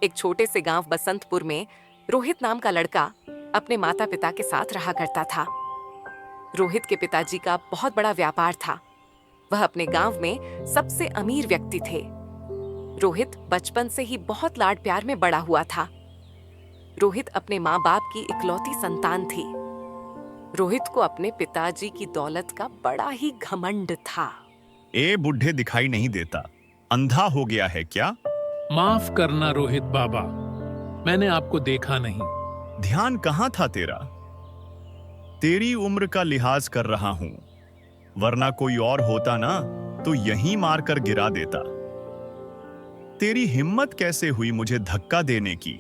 एक छोटे से गांव बसंतपुर में रोहित नाम का लड़का अपने माता पिता के साथ रहा करता था। रोहित के पिताजी का बहुत बड़ा व्यापार था। वह अपने गांव में सबसे अमीर व्यक्ति थे। रोहित बचपन से ही बहुत लाड प्यार में बड़ा हुआ था। रोहित अपने माँ बाप की इकलौती संतान थी। रोहित को अपने पिताजी की दौलत का बड़ा ही घमंड था। ए बुढ़े दिखाई नहीं देता, अंधा हो गया है क्या? माफ करना रोहित बाबा, मैंने आपको देखा नहीं। ध्यान कहाँ था तेरा? तेरी उम्र का लिहाज कर रहा हूं, वरना कोई और होता ना तो यहीं मारकर गिरा देता। तेरी हिम्मत कैसे हुई मुझे धक्का देने की?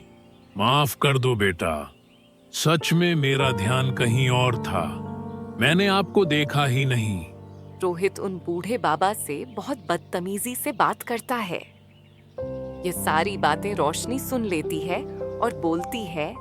माफ कर दो बेटा, सच में मेरा ध्यान कहीं और था, मैंने आपको देखा ही नहीं। रोहित उन बूढ़े बाबा से बहुत बदतमीजी से बात करता है। ये सारी बातें रोशनी सुन लेती है और बोलती है,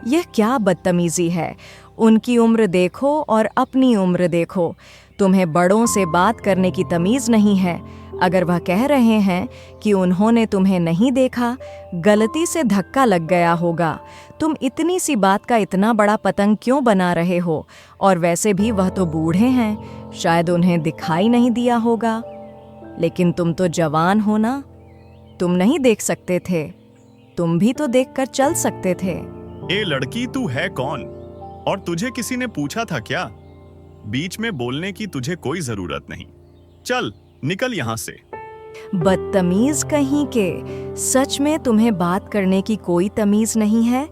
यह क्या बदतमीजी है? उनकी उम्र देखो और अपनी उम्र देखो। तुम्हें बड़ों से बात करने की तमीज नहीं है। अगर वह कह रहे हैं कि उन्होंने तुम्हें नहीं देखा, गलती से धक्का लग गया होगा। तुम इतनी सी बात का इतना बड़ा पतंग क्यों बना रहे हो? और वैसे भी वह तो बूढ़े हैं, शायद उन्हें दिखाई नहीं दिया होगा। लेकिन तुम तो जवान हो ना, तुम नहीं देख सकते थे? तुम भी तो देखकर चल सकते थे। ए लड़की, तू है कौन? और तुझे किसी ने पूछा था क्या? बीच में बोलने की तुझे कोई जरूरत नहीं। चल निकल यहाँ से। बदतमीज कहीं के। सच में तुम्हें बात करने की कोई तमीज नहीं है?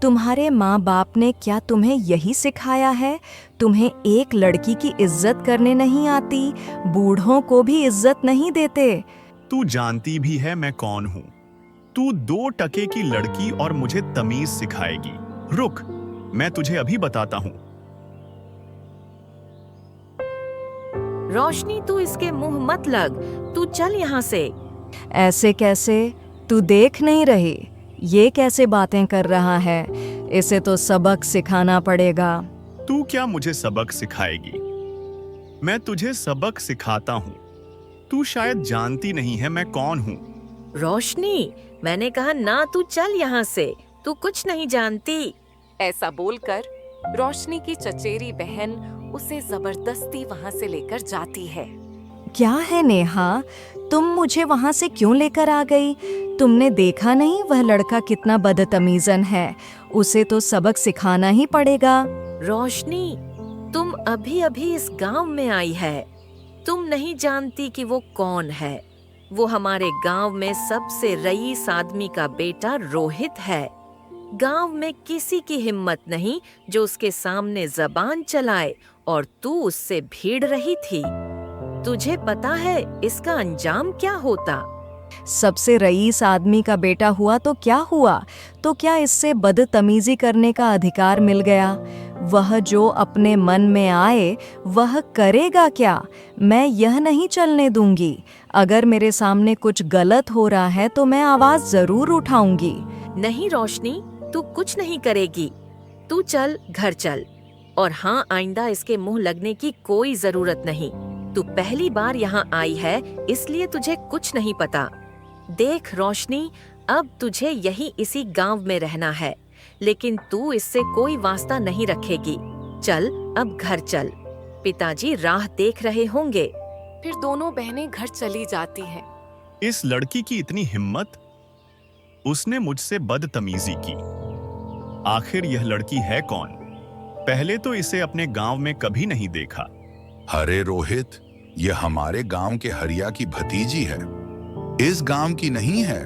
तुम्हारे माँ बाप ने क्या तुम्हें यही सिखाया है? तुम्हें एक लड़की की इज्जत करने नहीं आती? बूढ़ों को भी इज्जत नहीं देते? तू जानती भी है मैं कौन हूँ। तू 2 टके की लड़की और मुझे तमीज सिखाएगी? रुक, मैं तुझे अभी बताता हूँ। रोशनी, तू इसके मुंह मत लग, तू चल यहाँ से। ऐसे कैसे? तू देख नहीं रही ये कैसे बातें कर रहा है? इसे तो सबक सिखाना पड़ेगा। तू क्या मुझे सबक सिखाएगी? मैं तुझे सबक सिखाता हूँ। तू शायद जानती नहीं है मैं कौन हूँ। रोशनी, मैंने कहा ना, तू चल यहाँ से, तू कुछ नहीं जानती। ऐसा बोलकर रोशनी की चचेरी बहन उसे जबरदस्ती वहां से लेकर जाती है। क्या है नेहा, तुम मुझे वहां से क्यों लेकर आ गई? तुमने देखा नहीं वह लड़का कितना बदतमीजन है? उसे तो सबक सिखाना ही पड़ेगा। रोशनी, तुम अभी अभी इस गांव में आई है, तुम नहीं जानती कि वो कौन है। वो हमारे गांव में सबसे रईस आदमी का बेटा रोहित है। गांव में किसी की हिम्मत नहीं जो उसके सामने जबान चलाए, और तू उससे भीड़ रही थी। तुझे पता है इसका अंजाम क्या होता? सबसे रईस आदमी का बेटा हुआ तो क्या हुआ? तो क्या इससे बदतमीजी करने का अधिकार मिल गया? वह जो अपने मन में आए वह करेगा क्या? मैं यह नहीं चलने दूंगी। अगर मेरे सामने कुछ गलत हो रहा है तो मैं आवाज जरूर उठाऊंगी। नहीं रोशनी, तू कुछ नहीं करेगी। तू चल, घर चल। और हाँ, आइंदा इसके मुंह लगने की कोई जरूरत नहीं। तू पहली बार यहाँ आई है, इसलिए तुझे कुछ नहीं पता। देख रोशनी, अब तुझे यही इसी गांव में रहना है, लेकिन तू इससे कोई वास्ता नहीं रखेगी। चल, अब घर चल, पिताजी राह देख रहे होंगे। फिर दोनों बहनें घर चली जाती हैं। इस लड़की की इतनी हिम्मत! उसने मुझसे बदतमीजी की। आखिर यह लड़की है कौन? पहले तो इसे अपने गांव में कभी नहीं देखा। अरे रोहित, यह हमारे गांव के हरिया की भतीजी है, इस गांव की नहीं है।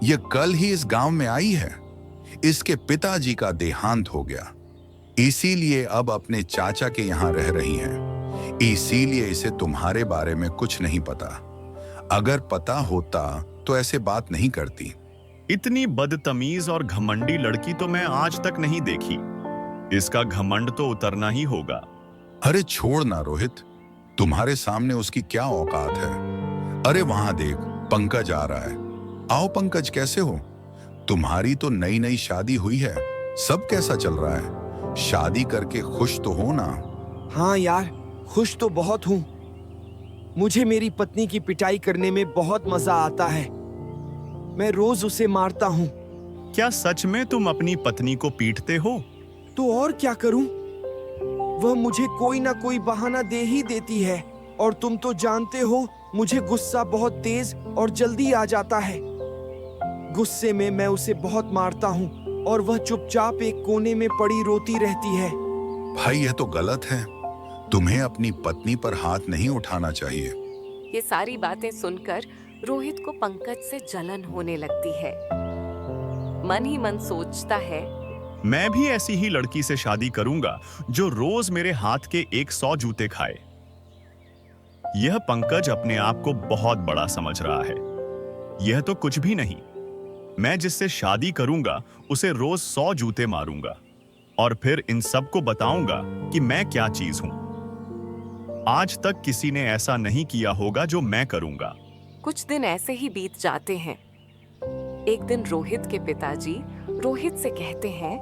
यह कल ही इस गांव में आई है। इसके पिताजी का देहांत हो गया, इसीलिए अब अपने चाचा के यहाँ रह रही हैं। इसीलिए इसे तुम्हारे बारे में कुछ नहीं पता। अगर पता होता तो ऐसे बात नहीं करती। इतनी बदतमीज और घमंडी लड़की तो मैं आज तक नहीं देखी। इसका घमंड तो उतरना ही होगा। अरे छोड़ ना रोहित, तुम्हारे सामने उसकी क्या औकात है? अरे वहां देख, पंकज आ रहा है। आओ पंकज, कैसे हो? तुम्हारी तो नई नई शादी हुई है, सब कैसा चल रहा है? शादी करके खुश तो हो ना? हाँ यार, खुश तो बहुत हूँ। मुझे मेरी पत्नी की पिटाई करने में बहुत मजा आता है। मैं रोज उसे मारता हूँ। क्या सच में तुम अपनी पत्नी को पीटते हो? तो और क्या करूं? वह मुझे कोई ना कोई बहाना दे ही देती है, और तुम तो जानते हो मुझे गुस्सा बहुत तेज और जल्दी आ जाता है। गुस्से में मैं उसे बहुत मारता हूँ और वह चुपचाप एक कोने में पड़ी रोती रहती है। भाई यह तो गलत है। तुम्हें अपनी पत्नी पर हाथ नहीं उठाना चाहिए। ये सारी बातें सुनकर रोहित को पंकज से जलन होने लगती है। मन ही मन सोचता है, मैं भी ऐसी ही लड़की से शादी करूंगा जो रोज मेरे हाथ के 100 जूते खाए। यह पंकज अपने आप को बहुत बड़ा समझ रहा है। यह तो कुछ भी नहीं। मैं जिससे शादी करूंगा उसे रोज 100 जूते मारूंगा और फिर इन सबको बताऊंगा कि मैं क्या चीज हूं। आज तक किसी ने ऐसा नहीं किया होगा जो मैं करूंगा। कुछ दिन ऐसे ही बीत जाते हैं। एक दिन रोहित के पिताजी रोहित से कहते हैं,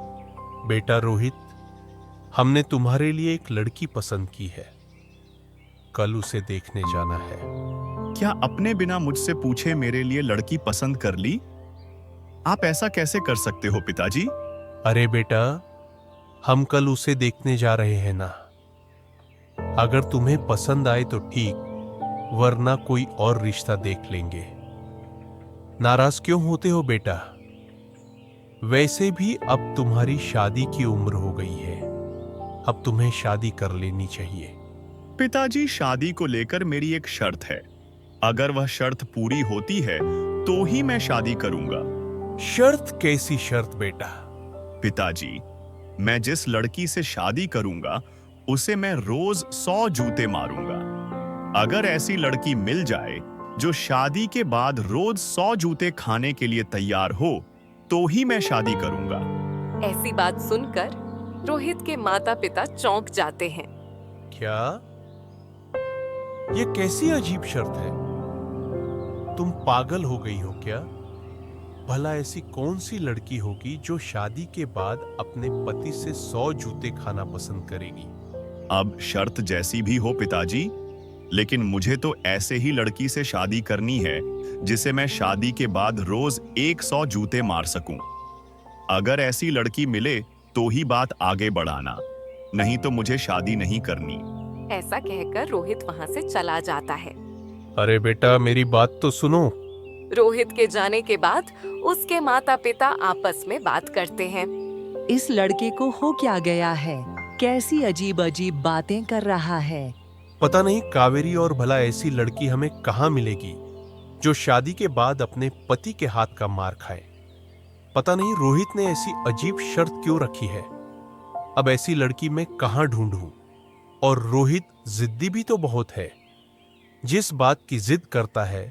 बेटा रोहित, हमने तुम्हारे लिए एक लड़की पसंद की है। कल उसे देखने जाना है। क्या अपने बिना मुझसे पूछे मेरे लिए लड़की पसंद कर ली? आप ऐसा कैसे कर सकते हो पिताजी? अरे बेटा, हम कल उसे देखने जा रहे हैं ना। अगर तुम्हें पसंद आए तो ठीक, वरना कोई और रिश्ता देख लेंगे। नाराज क्यों होते हो बेटा? वैसे भी अब तुम्हारी शादी की उम्र हो गई है। अब तुम्हें शादी कर लेनी चाहिए। पिताजी, शादी को लेकर मेरी एक शर्त है। अगर वह शर्त पूरी होती है तो ही मैं शादी करूंगा। शर्त? कैसी शर्त बेटा? पिताजी, मैं जिस लड़की से शादी करूंगा उसे मैं रोज 100 जूते मारूंगा। अगर ऐसी लड़की मिल जाए जो शादी के बाद रोज 100 जूते खाने के लिए तैयार हो तो ही मैं शादी करूंगा। ऐसी बात सुनकर रोहित के माता पिता चौंक जाते हैं। क्या? ये कैसी अजीब शर्त है? तुम पागल हो गई हो क्या? भला ऐसी कौन सी लड़की होगी जो शादी के बाद अपने पति से 100 जूते खाना पसंद करेगी? अब शर्त जैसी भी हो पिताजी, लेकिन मुझे तो ऐसे ही लड़की से शादी करनी है जिसे मैं शादी के बाद रोज 100 जूते मार सकूं। अगर ऐसी लड़की मिले तो ही बात आगे बढ़ाना, नहीं तो मुझे शादी नहीं करनी। ऐसा कहकर रोहित वहां से चला जाता है। अरे बेटा, मेरी बात तो सुनो। रोहित के जाने के बाद उसके माता पिता आपस में बात करते हैं। इस लड़के को हो क्या गया है? कैसी अजीब अजीब बातें कर रहा है। पता नहीं कावेरी और भला ऐसी लड़की हमें कहाँ मिलेगी जो शादी के बाद अपने पति के हाथ का मार खाए। पता नहीं रोहित ने ऐसी अजीब शर्त क्यों रखी है। अब ऐसी लड़की मैं कहाँ ढूंढूं? और रोहित जिद्दी भी तो बहुत है। जिस बात की जिद करता है,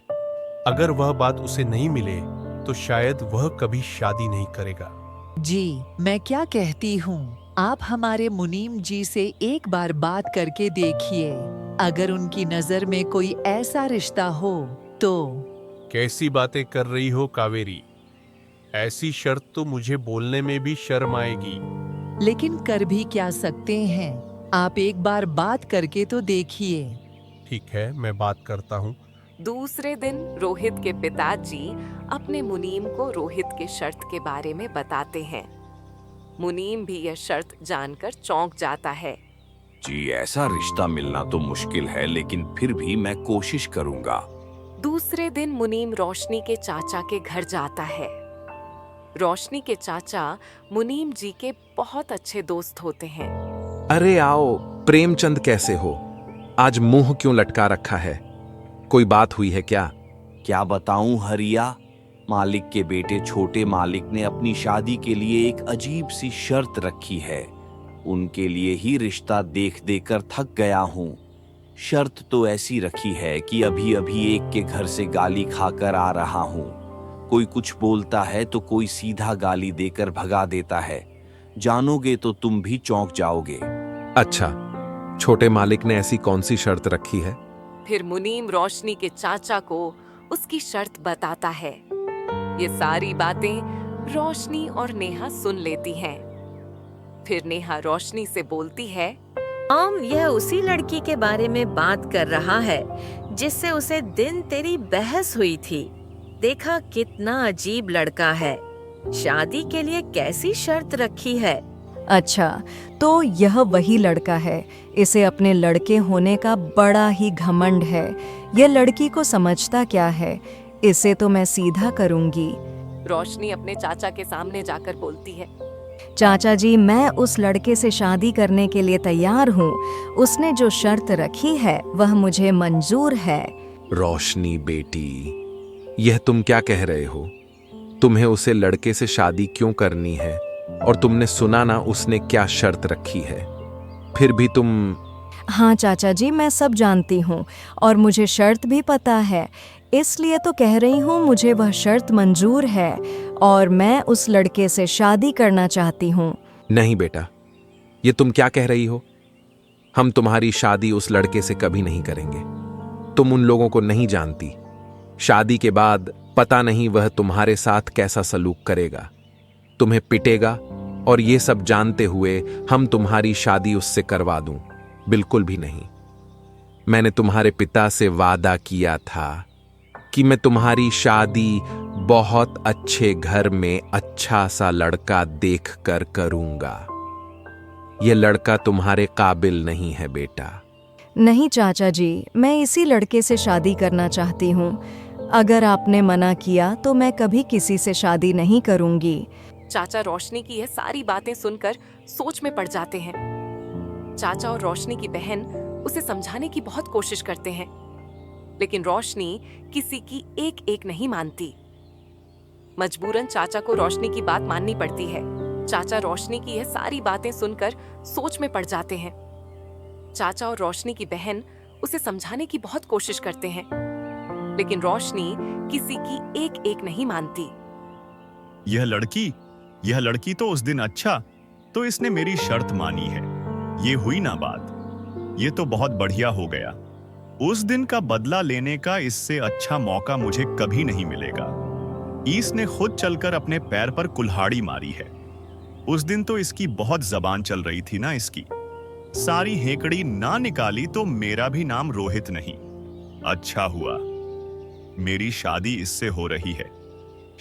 अगर वह बात उसे नहीं मिले तो शायद वह कभी शादी नहीं करेगा। जी, मैं क्या कहती हूँ, आप हमारे मुनीम जी से एक बार बात करके देखिए। अगर उनकी नजर में कोई ऐसा रिश्ता हो तो। कैसी बातें कर रही हो कावेरी? ऐसी शर्त तो मुझे बोलने में भी शर्म आएगी। लेकिन कर भी क्या सकते हैं? आप एक बार बात करके तो देखिए। ठीक है, मैं बात करता हूँ। दूसरे दिन रोहित के पिताजी अपने मुनीम को रोहित की शर्त के बारे में बताते हैं। मुनीम भी यह शर्त जानकर चौंक जाता है। जी, ऐसा रिश्ता मिलना तो मुश्किल है, लेकिन फिर भी मैं कोशिश करूंगा। दूसरे दिन मुनीम रोशनी के चाचा के घर जाता है। रोशनी के चाचा मुनीम जी के बहुत अच्छे दोस्त होते हैं। अरे आओ, प्रेमचंद कैसे हो? आज मुंह क्यों लटका रखा है? कोई बात हुई है क्या? क्या बताऊं हरिया, मालिक के बेटे छोटे मालिक ने अपनी शादी के लिए एक अजीब सी शर्त रखी है। उनके लिए ही रिश्ता देख देकर थक गया हूं। शर्त तो ऐसी रखी है कि अभी अभी एक के घर से गाली खाकर आ रहा हूं। कोई कुछ बोलता है तो कोई सीधा गाली देकर भगा देता है। जानोगे तो तुम भी चौंक जाओगे। अच्छा, छोटे मालिक ने ऐसी कौन सी शर्त रखी है? फिर मुनीम रोशनी के चाचा को उसकी शर्त बताता है। ये सारी बातें रोशनी और नेहा सुन लेती हैं। फिर नेहा रोशनी से बोलती है, यह उसी लड़की के बारे में बात कर रहा है जिससे उसे दिन तेरी बहस हुई थी। देखा कितना अजीब लड़का है, शादी के लिए कैसी शर्त रखी है। अच्छा, तो यह वही लड़का है। इसे अपने लड़के होने का बड़ा ही घमंड है। यह लड़की को समझता क्या है? इसे तो मैं सीधा करूंगी। रोशनी अपने चाचा के सामने जाकर बोलती है, चाचा जी, मैं उस लड़के से शादी करने के लिए तैयार हूँ। उसने जो शर्त रखी है वह मुझे मंजूर है। रोशनी बेटी, यह तुम क्या कह रहे हो? तुम्हें उसे लड़के से शादी क्यों करनी है? और तुमने सुना ना उसने क्या शर्त रखी है? फिर भी तुम। हाँ चाचा जी, मैं सब जानती हूँ और मुझे शर्त भी पता है, इसलिए तो कह रही हूँ मुझे वह शर्त मंजूर है और मैं उस लड़के से शादी करना चाहती हूँ। नहीं बेटा, ये तुम क्या कह रही हो? हम तुम्हारी शादी उस लड़के से कभी नहीं करेंगे। तुम उन लोगों को नहीं जानती। शादी के बाद पता नहीं वह तुम्हारे साथ कैसा सलूक करेगा, तुम्हें पिटेगा, और ये सब जानते हुए हम तुम्हारी शादी उससे करवा दूं? बिल्कुल भी नहीं। मैंने तुम्हारे पिता से वादा किया था कि मैं तुम्हारी शादी बहुत अच्छे घर में अच्छा सा लड़का देखकर करूंगा। यह लड़का तुम्हारे काबिल नहीं है बेटा। नहीं चाचा जी, मैं इसी लड़के से शादी करना चाहती हूँ। अगर आपने मना किया तो मैं कभी किसी से शादी नहीं करूँगी। चाचा रोशनी की यह सारी बातें सुनकर सोच में पड़ जाते हैं। चाचा और रोशनी की बहन उसे समझाने की बहुत कोशिश करते हैं, लेकिन रोशनी किसी की एक एक नहीं मानती। मजबूरन चाचा को रोशनी की बात माननी पड़ती है। चाचा रोशनी की यह सारी बातें सुनकर सोच में पड़ जाते हैं। चाचा और रोशनी की बहन उसे समझाने की बहुत कोशिश करते हैं, लेकिन रोशनी किसी की एक एक नहीं मानती। यह लड़की तो उस दिन अच्छा, तो इसने मेरी शर्त मानी है। ये हुई ना बात। ये तो बहुत बढ़िया हो गया। उस दिन का बदला लेने का इससे अच्छा मौका मुझे कभी नहीं मिलेगा। इसने खुद चलकर अपने पैर पर कुल्हाड़ी मारी है। उस दिन तो इसकी बहुत जबान चल रही थी ना इसकी। सारी हेकड़ी ना निकाली तो मेरा भी नाम रोहित नहीं। अच्छा हुआ मेरी शादी इससे हो रही है।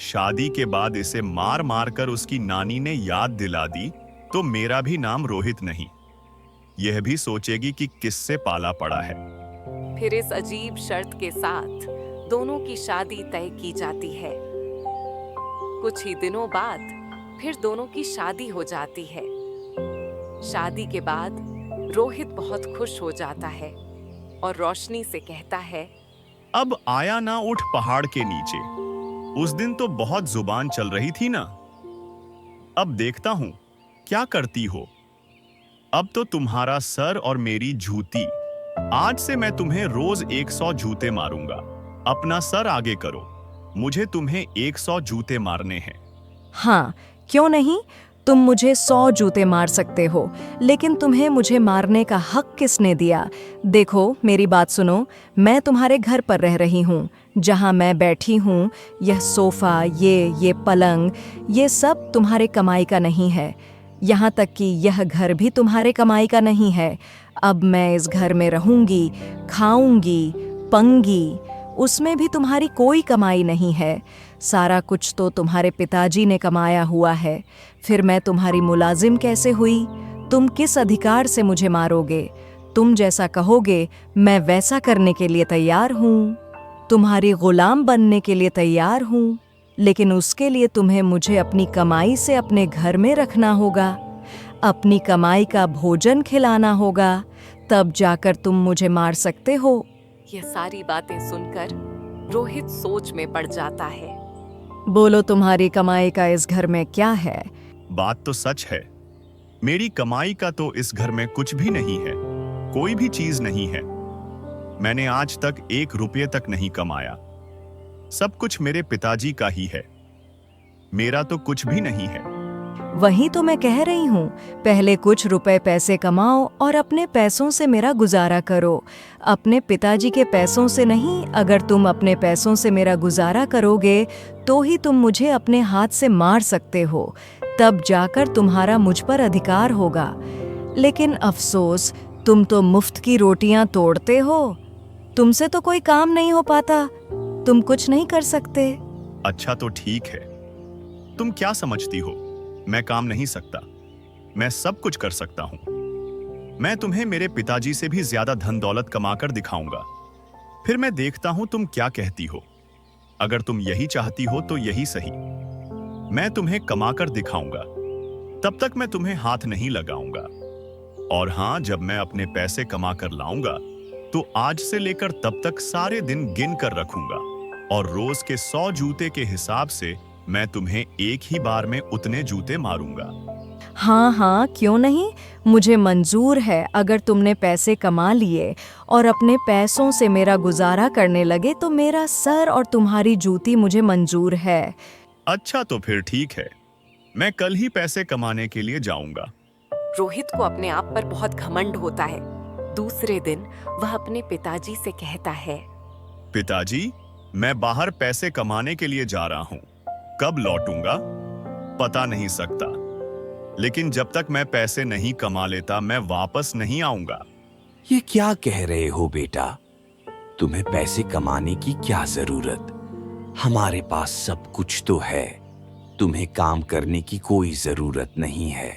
शादी के बाद इसे मार मार कर उसकी नानी ने याद दिला दी तो मेरा भी नाम रोहित नहीं। यह भी सोचेगी कि किससे पाला पड़ा है। फिर इस अजीब शर्त के साथ दोनों की शादी तय की जाती है। कुछ ही दिनों बाद फिर दोनों की शादी हो जाती है। शादी के बाद रोहित बहुत खुश हो जाता है और रोशनी से कहता है, अब आया ना उठ पहाड़ के नीचे। उस दिन तो बहुत जुबान चल रही थी ना। अब देखता हूं क्या करती हो। अब तो तुम्हारा सर और मेरी जूती। आज से मैं तुम्हें रोज 100 जूते मारूंगा। अपना सर आगे करो, मुझे तुम्हें 100 जूते मारने हैं। हाँ, क्यों नहीं? तुम मुझे 100 जूते मार सकते हो, लेकिन तुम्हें मुझे मारने का हक किसने दिया? देखो, मेरी बात सुनो। मैं तुम्हारे घर पर रह रही हूँ। जहाँ मैं बैठी हूँ, यह सोफा, ये पलंग, ये सब तुम्हारे कमाई का नहीं है। यहाँ तक कि यह घर भी तुम्हारे कमाई का नहीं है। अब मैं इस घर में रहूंगी, खाऊंगी, पंगी, उसमें भी तुम्हारी कोई कमाई नहीं है। सारा कुछ तो तुम्हारे पिताजी ने कमाया हुआ है। फिर मैं तुम्हारी मुलाजिम कैसे हुई? तुम किस अधिकार से मुझे मारोगे? तुम जैसा कहोगे मैं वैसा करने के लिए तैयार हूँ। तुम्हारी गुलाम बनने के लिए तैयार हूँ, लेकिन उसके लिए तुम्हें मुझे अपनी कमाई से अपने घर में रखना होगा, अपनी कमाई का भोजन खिलाना होगा, तब जाकर तुम मुझे मार सकते हो। यह सारी बातें सुनकर रोहित सोच में पड़ जाता है। बोलो, तुम्हारी कमाई का इस घर में क्या है? बात तो सच है। मेरी कमाई का तो इस घर में कुछ भी नहीं है। कोई भी चीज नहीं है। मैंने आज तक 1 रुपये तक नहीं कमाया। सब कुछ मेरे पिताजी का ही है। मेरा तो कुछ भी नहीं है। वही तो मैं कह रही हूँ, पहले कुछ रुपए पैसे कमाओ और अपने पैसों से मेरा गुजारा करो। अपने पिताजी के पैसों से नहीं। अगर तुम अपने पैसों से मेरा गुजारा करोगे तो ही तुम मुझे अपने हाथ से मार सकते हो, तब जाकर तुम्हारा मुझ पर अधिकार होगा। लेकिन अफसोस, तुम तो मुफ्त की रोटियां तोड़ते हो। तुमसे तो कोई काम नहीं हो पाता। तुम कुछ नहीं कर सकते। अच्छा तो ठीक है। तुम क्या समझती हो, मैं काम नहीं सकता? मैं सब कुछ कर सकता हूं। मैं तुम्हें मेरे पिताजी से भी ज्यादा धन दौलत कमाकर दिखाऊंगा। फिर मैं देखता हूं तुम क्या कहती हो। अगर तुम यही चाहती हो तो यही सही। मैं तुम्हें कमाकर दिखाऊंगा, तब तक मैं तुम्हें हाथ नहीं लगाऊंगा। और हां, जब मैं अपने पैसे कमाकर लाऊंगा तो आज से लेकर तब तक सारे दिन गिन कर रखूंगा, और रोज के 100 जूते के हिसाब से मैं तुम्हें एक ही बार में उतने जूते मारूंगा। हाँ हाँ, क्यों नहीं, मुझे मंजूर है। अगर तुमने पैसे कमा लिए और अपने पैसों से मेरा गुजारा करने लगे तो मेरा सर और तुम्हारी जूती मुझे मंजूर है। अच्छा तो फिर ठीक है, मैं कल ही पैसे कमाने के लिए जाऊंगा। रोहित को अपने आप पर बहुत घमंड होता है। दूसरे दिन वह अपने पिताजी से कहता है, पिताजी, मैं बाहर पैसे कमाने के लिए जा रहा हूं। कब लौटूंगा पता नहीं सकता, लेकिन जब तक मैं पैसे नहीं कमा लेता मैं वापस नहीं आऊंगा। ये क्या कह रहे हो बेटा? तुम्हें पैसे कमाने की क्या जरूरत? हमारे पास सब कुछ तो है। तुम्हें काम करने की कोई जरूरत नहीं है।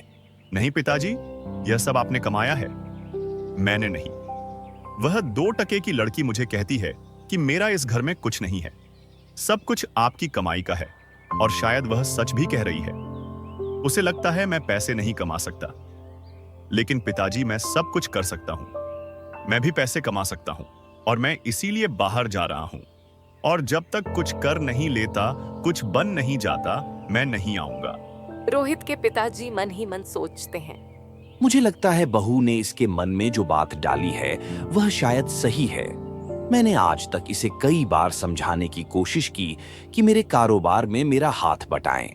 नहीं पिताजी, यह सब आपने कमाया है, मैंने नहीं। वह 2 टके की लड़की मुझे कहती है कि मेरा इस घर में कुछ नहीं है, सब कुछ आपकी कमाई का है, और शायद वह सच भी कह रही है। उसे लगता है मैं पैसे नहीं कमा सकता, लेकिन पिताजी मैं सब कुछ कर सकता हूं। मैं भी पैसे कमा सकता हूं, और मैं इसीलिए बाहर जा रहा हूं। और जब तक कुछ कर नहीं लेता, कुछ बन नहीं जाता, मैं नहीं आऊंगा। रोहित के पिताजी मन ही मन सोचते हैं, मुझे लगता है बहू ने इसके मन में जो बात डाली है वह शायद सही है। मैंने आज तक इसे कई बार समझाने की कोशिश की कि मेरे कारोबार में मेरा हाथ बटाएं,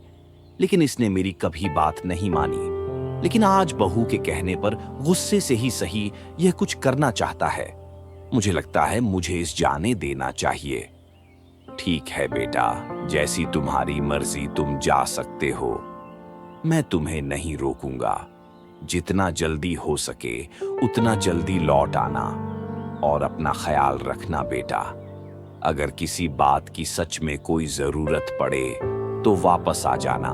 लेकिन इसने मेरी कभी बात नहीं मानी। लेकिन आज बहू के कहने पर गुस्से से ही सही यह कुछ करना चाहता है। मुझे लगता है मुझे इस जाने देना चाहिए। ठीक है बेटा, जैसी तुम्हारी मर्जी, तुम जा सकते हो। मैं तुम्हें नहीं रोकूंगा। जितना जल्दी हो सके उतना जल्दी लौट आना, और अपना ख्याल रखना बेटा। अगर किसी बात की सच में कोई जरूरत पड़े तो वापस आ जाना।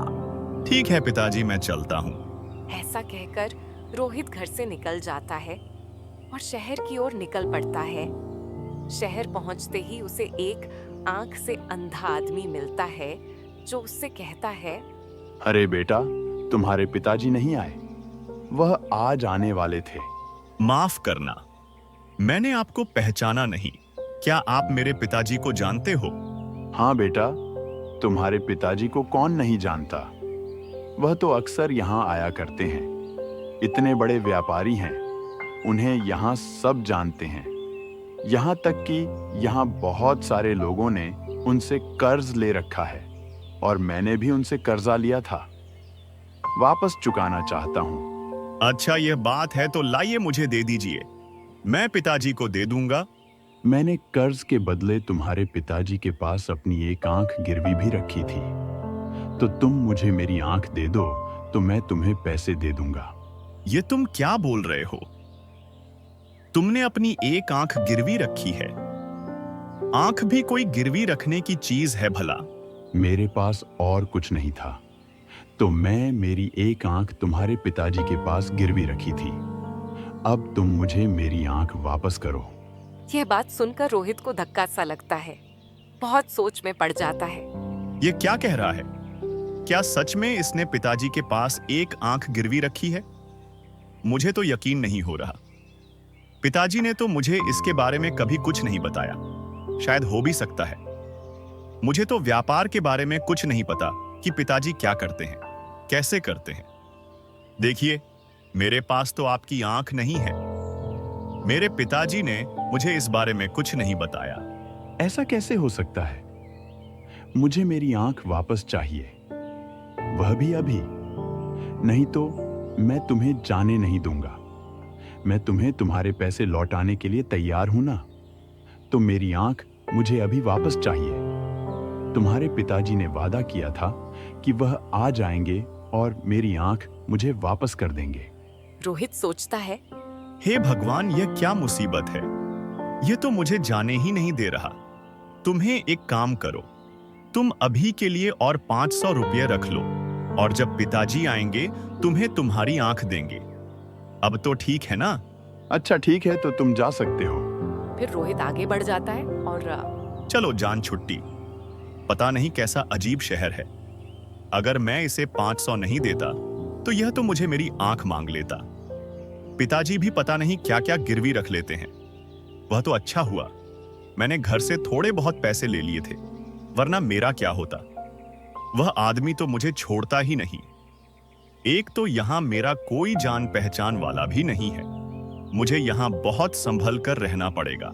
ठीक है पिताजी, मैं चलता हूं। ऐसा कहकर रोहित घर से निकल जाता है और शहर की ओर निकल पड़ता है। शहर पहुंचते ही उसे एक आंख से अंधा आदमी मिलता है, जो उससे कहता है, अरे बेटा, तुम्हारे पिताजी नहीं आए? वह आज आने वाले थे। माफ करना, मैंने आपको पहचाना नहीं। क्या आप मेरे पिताजी को जानते हो? हाँ बेटा, तुम्हारे पिताजी को कौन नहीं जानता। वह तो अक्सर यहाँ आया करते हैं। इतने बड़े व्यापारी हैं, उन्हें यहाँ सब जानते हैं। यहाँ तक कि यहाँ बहुत सारे लोगों ने उनसे कर्ज ले रखा है, और मैंने भी उनसे कर्जा लिया था। वापस चुकाना चाहता हूँ। अच्छा, यह बात है तो लाइए, मुझे दे दीजिए, मैं पिताजी को दे दूंगा। मैंने कर्ज के बदले तुम्हारे पिताजी के पास अपनी एक आंख गिरवी भी रखी थी, तो तुम मुझे मेरी आंख दे दो तो मैं तुम्हें पैसे दे दूंगा। ये तुम क्या बोल रहे हो? तुमने अपनी एक आंख गिरवी रखी है? आंख भी कोई गिरवी रखने की चीज है भला? मेरे पास और कुछ नहीं था, तो मैं मेरी एक आंख तुम्हारे पिताजी के पास गिरवी रखी थी। अब तुम मुझे मेरी आंख वापस करो। यह बात सुनकर रोहित को धक्का सा लगता है। बहुत सोच में पड़ जाता है। ये क्या कह रहा है? क्या सच में इसने पिताजी के पास एक आंख गिरवी रखी है? मुझे तो यकीन नहीं हो रहा। पिताजी ने तो मुझे इसके बारे में कभी कुछ नहीं बताया। शायद हो भी सकता है। मुझे तो व्यापार के बारे में कुछ नहीं पता कि पिताजी क्या करते हैं, कैसे करते हैं। देखिए, मेरे पास तो आपकी आंख नहीं है। मेरे पिताजी ने मुझे इस बारे में कुछ नहीं बताया। ऐसा कैसे हो सकता है? मुझे मेरी आंख वापस चाहिए, वह भी अभी। नहीं तो मैं तुम्हें जाने नहीं दूंगा। मैं तुम्हें तुम्हारे पैसे लौटाने के लिए तैयार हूं ना, तो मेरी आंख मुझे अभी वापस चाहिए। तुम्हारे पिताजी ने वादा किया था कि वह आ जाएंगे और मेरी आंख मुझे वापस कर देंगे। रोहित सोचता है, हे भगवान, यह क्या मुसीबत है? यह तो मुझे जाने ही नहीं दे रहा। तुम्हें एक काम करो, तुम अभी के लिए और 500 रुपये रख लो, और जब पिताजी आएंगे तुम्हें तुम्हारी आंख देंगे। अब तो ठीक है ना? अच्छा ठीक है, तो तुम जा सकते हो। फिर रोहित आगे बढ़ जाता है और चलो जान छुट्टी। पता नहीं कैसा अजीब शहर है। अगर मैं इसे 500 नहीं देता तो यह तो मुझे मेरी आंख मांग लेता। पिताजी भी पता नहीं क्या क्या गिरवी रख लेते हैं। वह तो अच्छा हुआ मैंने घर से थोड़े बहुत पैसे ले लिए थे, वरना मेरा क्या होता। वह आदमी तो मुझे छोड़ता ही नहीं। एक तो यहां मेरा कोई जान पहचान वाला भी नहीं है। मुझे यहां बहुत संभल कर रहना पड़ेगा।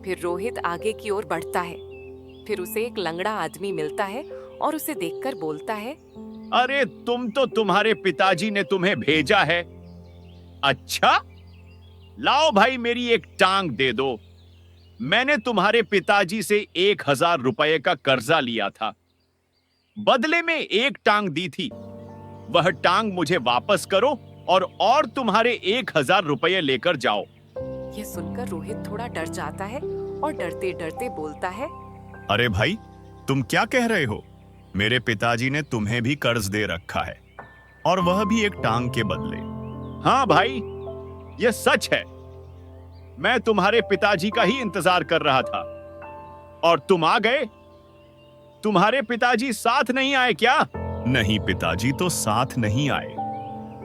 फिर रोहित आगे की ओर बढ़ता है। फिर उसे एक लंगड़ा आदमी मिलता है और उसे देखकर बोलता है, अरे तुम्हारे पिताजी ने तुम्हें भेजा है। अच्छा, लाओ भाई मेरी एक टांग दे दो। मैंने तुम्हारे पिताजी से 1000 रुपए का कर्जा लिया था, बदले में एक टांग दी थी। वह टांग मुझे वापस करो और तुम्हारे 1000 रुपए लेकर जाओ। यह सुनकर रोहित थोड़ा डर जाता है और डरते डरते बोलता है, अरे भाई, तुम क्या कह रहे हो? मेरे पिताजी ने तुम्हें भी कर्ज दे रखा है, और वह भी एक टांग के बदले। हाँ भाई, यह सच है। मैं तुम्हारे पिताजी का ही इंतजार कर रहा था और तुम आ गए। तुम्हारे पिताजी साथ नहीं आए क्या? नहीं, पिताजी तो साथ नहीं आए,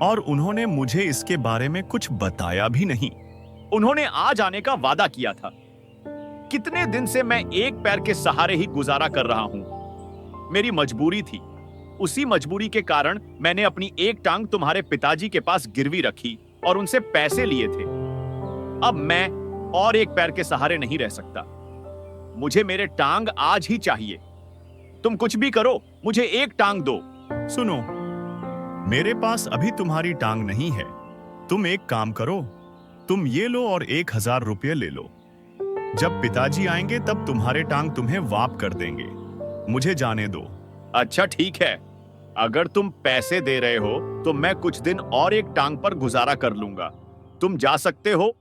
और उन्होंने मुझे इसके बारे में कुछ बताया भी नहीं। उन्होंने आज आने का वादा किया था। कितने दिन से मैं एक पैर के सहारे ही गुजारा कर रहा हूं। मेरी मजबूरी थी। उसी मजबूरी के कारण मैंने अपनी एक टांग तुम्हारे पिताजी के पास गिरवी रखी और उनसे पैसे लिए थे। अब मैं और एक पैर के सहारे नहीं रह सकता। मुझे मेरे टांग आज ही चाहिए। तुम कुछ भी करो, मुझे एक टांग दो। सुनो, मेरे पास अभी तुम्हारी टांग नहीं है। तुम एक काम करो, तुम ये लो और 1000 रुपये ले लो। जब पिताजी आएंगे तब तुम्हारे टांग तुम्हें वाप कर देंगे। मुझे जाने दो। अच्छा ठीक है, अगर तुम पैसे दे रहे हो तो मैं कुछ दिन और एक टांग पर गुजारा कर लूंगा। तुम जा सकते हो।